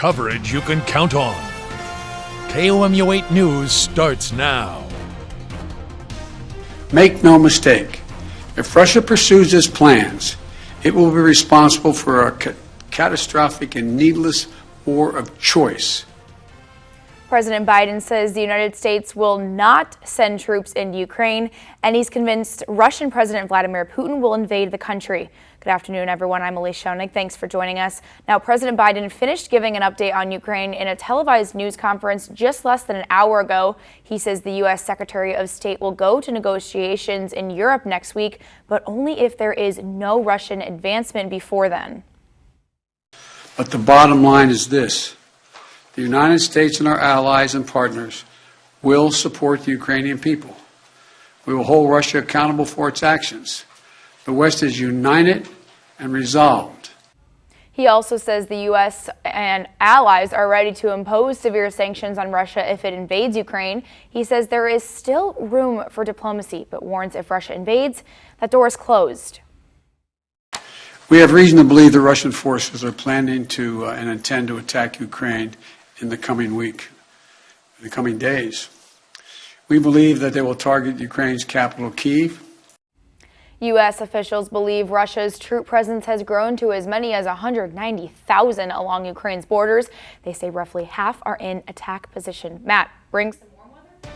coverage you can count on. KOMU 8 News starts now. Make no mistake, if Russia pursues its plans, it will be responsible for a catastrophic and needless war of choice. President Biden says the United States will not send troops into Ukraine, and he's convinced Russian President Vladimir Putin will invade the country. Good afternoon, everyone. I'm Elise Schoenig. Thanks for joining us. Now, President Biden finished giving an update on Ukraine in a televised news conference just less than an hour ago. He says the U.S. Secretary of State will go to negotiations in Europe next week, but only if there is no Russian advancement before then. But the bottom line is this. The United States and our allies and partners will support the Ukrainian people. We will hold Russia accountable for its actions. The West is united and resolved. He also says the U.S. and allies are ready to impose severe sanctions on Russia if it invades Ukraine. He says there is still room for diplomacy, but warns if Russia invades, that door is closed. We have reason to believe the Russian forces are planning to and intend to attack Ukraine in the coming week, in the coming days. We believe that they will target Ukraine's capital, Kyiv. U.S. officials believe Russia's troop presence has grown to as many as 190,000 along Ukraine's borders. They say roughly half are in attack position. Matt, bring some warm weather?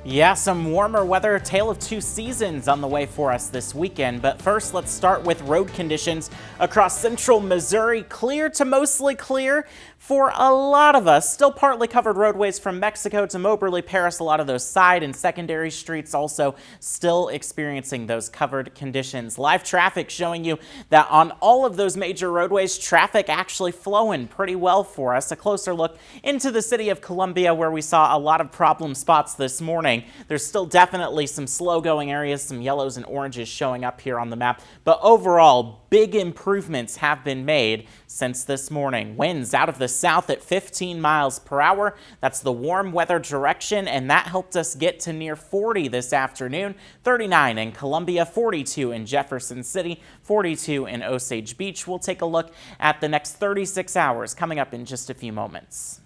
Yeah, some warmer weather, tale of two seasons on the way for us this weekend. But first, let's start with road conditions across central Missouri. Clear to mostly clear for a lot of us. Still partly covered roadways from Mexico to Moberly Paris. A lot of those side and secondary streets also still experiencing those covered conditions. Live traffic showing you that on all of those major roadways, traffic actually flowing pretty well for us. A closer look into the city of Columbia, where we saw a lot of problem spots this morning. There's still definitely some slow going areas, some yellows and oranges showing up here on the map. But overall, big improvements have been made since this morning. Winds out of the south at 15 miles per hour. That's the warm weather direction, and that helped us get to near 40 this afternoon. 39 in Columbia, 42 in Jefferson City, 42 in Osage Beach. We'll take a look at the next 36 hours coming up in just a few moments.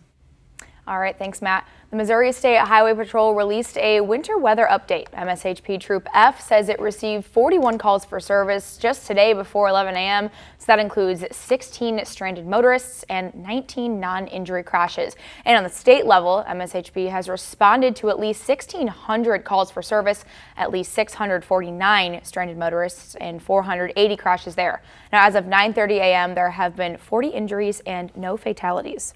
All right, thanks, Matt. The Missouri State Highway Patrol released a winter weather update. MSHP Troop F says it received 41 calls for service just today before 11 a.m. So that includes 16 stranded motorists and 19 non-injury crashes. And on the state level, MSHP has responded to at least 1,600 calls for service, at least 649 stranded motorists and 480 crashes there. Now, as of 9:30 a.m., there have been 40 injuries and no fatalities.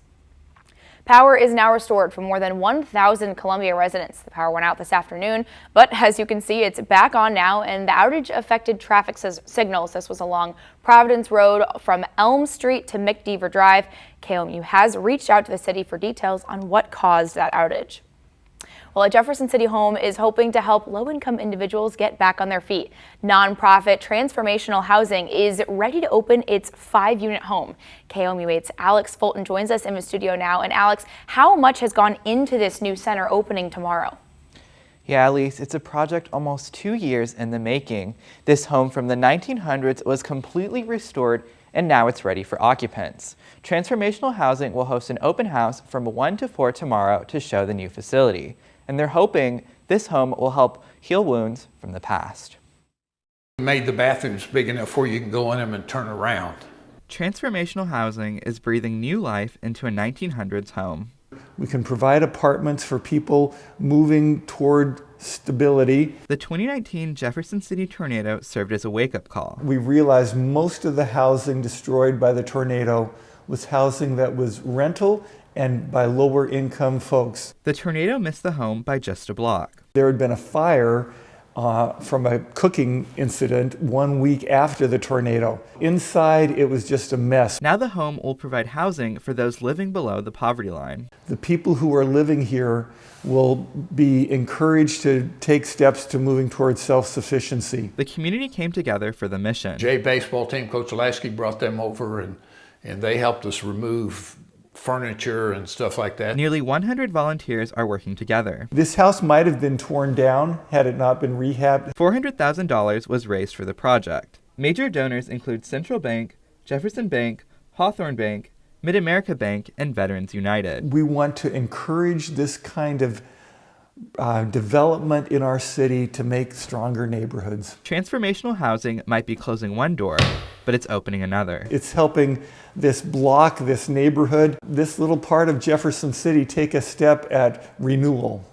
Power is now restored for more than 1,000 Columbia residents. The power went out this afternoon, but as you can see, it's back on now, and the outage affected traffic signals. This was along Providence Road from Elm Street to McDeaver Drive. KOMU has reached out to the city for details on what caused that outage. Well, a Jefferson City home is hoping to help low-income individuals get back on their feet. Nonprofit Transformational Housing is ready to open its 5-unit home. KOMU 8's Alex Fulton joins us in the studio now. And Alex, how much has gone into this new center opening tomorrow? Yeah, Elise, it's a project almost 2 years in the making. This home from the 1900s was completely restored, and now it's ready for occupants. Transformational Housing will host an open house from 1 to 4 tomorrow to show the new facility. And they're hoping this home will help heal wounds from the past. We made the bathrooms big enough where you can go in them and turn around. Transformational Housing is breathing new life into a 1900s home. We can provide apartments for people moving toward stability. The 2019 Jefferson City tornado served as a wake-up call. We realized most of the housing destroyed by the tornado was housing that was rental and by lower income folks. The tornado missed the home by just a block. There had been a fire from a cooking incident 1 week after the tornado. Inside, it was just a mess. Now the home will provide housing for those living below the poverty line. The people who are living here will be encouraged to take steps to moving towards self-sufficiency. The community came together for the mission. Jay baseball team, Coach Lasky brought them over and they helped us remove furniture and stuff like that. Nearly 100 volunteers are working together. This house might have been torn down had it not been rehabbed. $400,000 was raised for the project. Major donors include Central Bank, Jefferson Bank, Hawthorne Bank, Mid-America Bank, and Veterans United. We want to encourage this kind of development in our city to make stronger neighborhoods. Transformational housing might be closing one door, but it's opening another. It's helping this block, this neighborhood, this little part of Jefferson City take a step at renewal.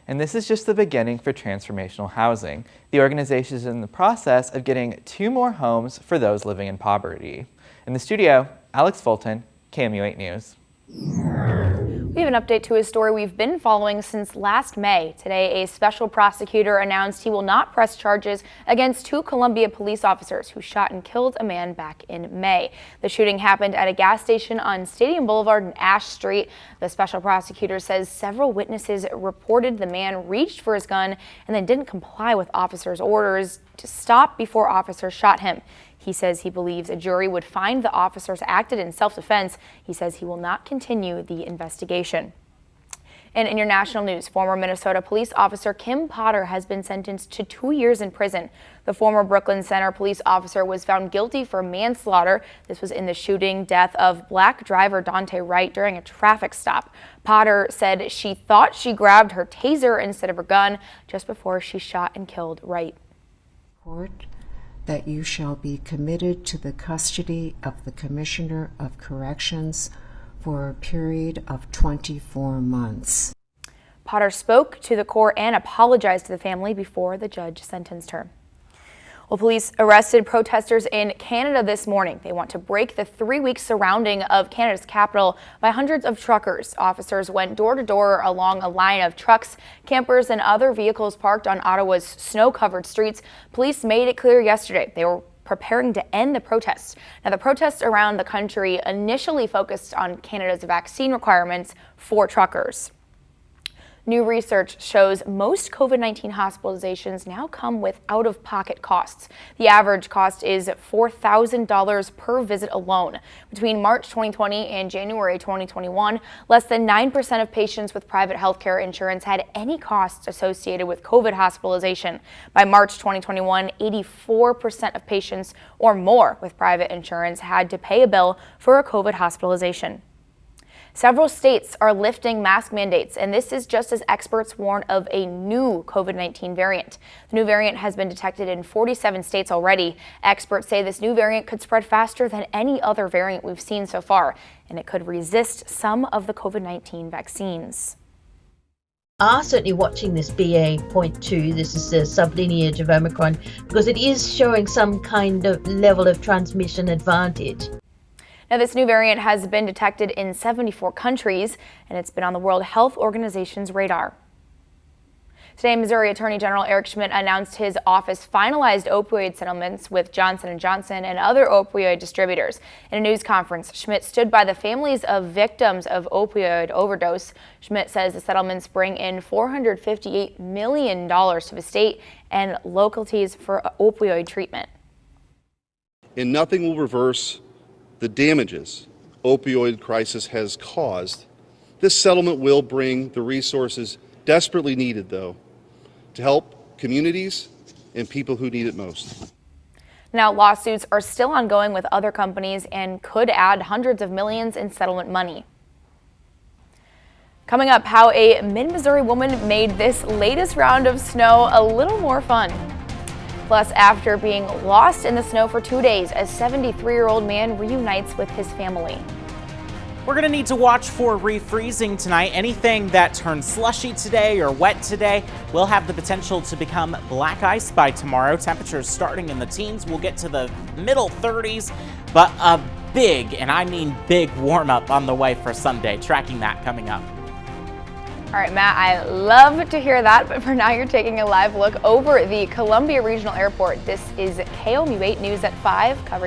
And this is just the beginning for Transformational Housing. The organization is in the process of getting 2 more homes for those living in poverty. In the studio, Alex Fulton, KMU 8 News. We have an update to a story we've been following since last May. Today, a special prosecutor announced he will not press charges against 2 Columbia police officers who shot and killed a man back in May. The shooting happened at a gas station on Stadium Boulevard and Ash Street. The special prosecutor says several witnesses reported the man reached for his gun and then didn't comply with officers' orders to stop before officers shot him. He says he believes a jury would find the officers acted in self-defense. He says he will not continue the investigation. In international news, former Minnesota police officer Kim Potter has been sentenced to 2 years in prison. The former Brooklyn Center police officer was found guilty for manslaughter. This was in the shooting death of black driver Dante Wright during a traffic stop. Potter said she thought she grabbed her taser instead of her gun just before she shot and killed Wright. Court, that you shall be committed to the custody of the Commissioner of Corrections for a period of 24 months. Potter spoke to the court and apologized to the family before the judge sentenced her. Well, police arrested protesters in Canada this morning. They want to break the 3-week surrounding of Canada's capital by hundreds of truckers. Officers went door to door along a line of trucks, campers, and other vehicles parked on Ottawa's snow-covered streets. Police made it clear yesterday they were preparing to end the protests. Now, the protests around the country initially focused on Canada's vaccine requirements for truckers. New research shows most COVID-19 hospitalizations now come with out-of-pocket costs. The average cost is $4,000 per visit alone. Between March 2020 and January 2021, less than 9% of patients with private healthcare insurance had any costs associated with COVID hospitalization. By March 2021, 84% of patients or more with private insurance had to pay a bill for a COVID hospitalization. Several states are lifting mask mandates, and this is just as experts warn of a new COVID-19 variant. The new variant has been detected in 47 states already. Experts say this new variant could spread faster than any other variant we've seen so far, and it could resist some of the COVID-19 vaccines. Are certainly watching this BA.2, this is the sublineage of Omicron, because it is showing some kind of level of transmission advantage. Now, this new variant has been detected in 74 countries, and it's been on the World Health Organization's radar. Today, Missouri Attorney General Eric Schmitt announced his office finalized opioid settlements with Johnson & Johnson and other opioid distributors. In a news conference, Schmitt stood by the families of victims of opioid overdose. Schmitt says the settlements bring in $458 million to the state and localities for opioid treatment. And nothing will reverse the damages opioid crisis has caused. This settlement will bring the resources desperately needed, though, to help communities and people who need it most. Now, lawsuits are still ongoing with other companies and could add hundreds of millions in settlement money. Coming up, how a mid-Missouri woman made this latest round of snow a little more fun. Plus, after being lost in the snow for 2 days, a 73-year-old man reunites with his family. We're going to need to watch for refreezing tonight. Anything that turns slushy today or wet today will have the potential to become black ice by tomorrow. Temperatures starting in the teens. We'll get to the middle 30s, but a big, and I mean big, warm up on the way for Sunday. Tracking that coming up. All right, Matt, I love to hear that, but for now you're taking a live look over the Columbia Regional Airport. This is KOMU 8 News at 5, covering